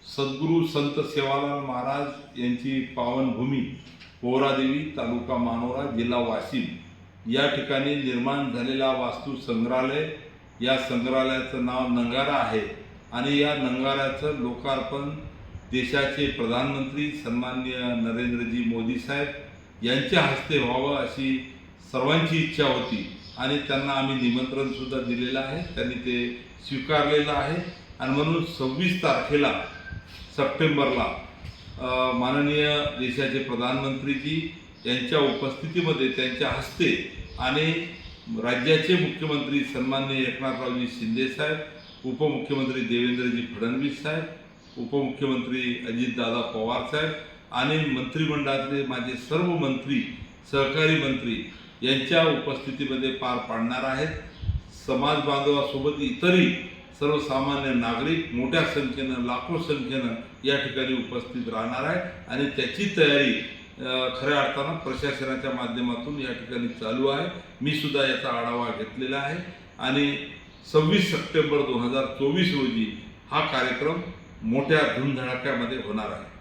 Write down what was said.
सद्गुरू संत सेवालाल महाराज यांची पावनभूमी पोहरादेवी, तालुका मानोरा, जिल्हा वाशिम या ठिकाणी निर्माण झालेला वास्तू संग्रहालय, या संग्रहालयाचं नाव नंगारा आहे आणि या नंगाराचं लोकार्पण देशाचे प्रधानमंत्री सन्माननीय नरेंद्रजी मोदी साहेब यांच्या हस्ते व्हावं अशी सर्वांची इच्छा होती आणि त्यांना आम्ही निमंत्रणसुद्धा दिलेलं आहे. त्यांनी ते स्वीकारलेलं आहे आणि म्हणून 26 तारखेला सप्टेंबरला माननीय देशाचे प्रधानमंत्रीजी यांच्या उपस्थितीमध्ये त्यांच्या हस्ते आणि राज्याचे मुख्यमंत्री सन्माननीय एकनाथरावजी शिंदे साहेब, उपमुख्यमंत्री देवेंद्रजी फडणवीस साहेब, उपमुख्यमंत्री अजितदादा पवार साहेब आणि मंत्रिमंडळातले माझे सर्व मंत्री, सहकारी मंत्री यांच्या उपस्थितीमध्ये पार पाडणार आहेत. समाज बांधवासोबत इतरही सर्वसामान्य नागरिक मोठ्या संख्येनं, लाखो संख्येनं या ठिकाणी उपस्थित राहणार आहे आणि त्याची तयारी खऱ्या अर्थानं प्रशासनाच्या माध्यमातून या ठिकाणी चालू आहे. मी सुद्धा याचा आढावा घेतलेला आहे आणि 26 सप्टेंबर 2024 रोजी हा कार्यक्रम मोठ्या धूमधडाक्यामध्ये होणार आहे.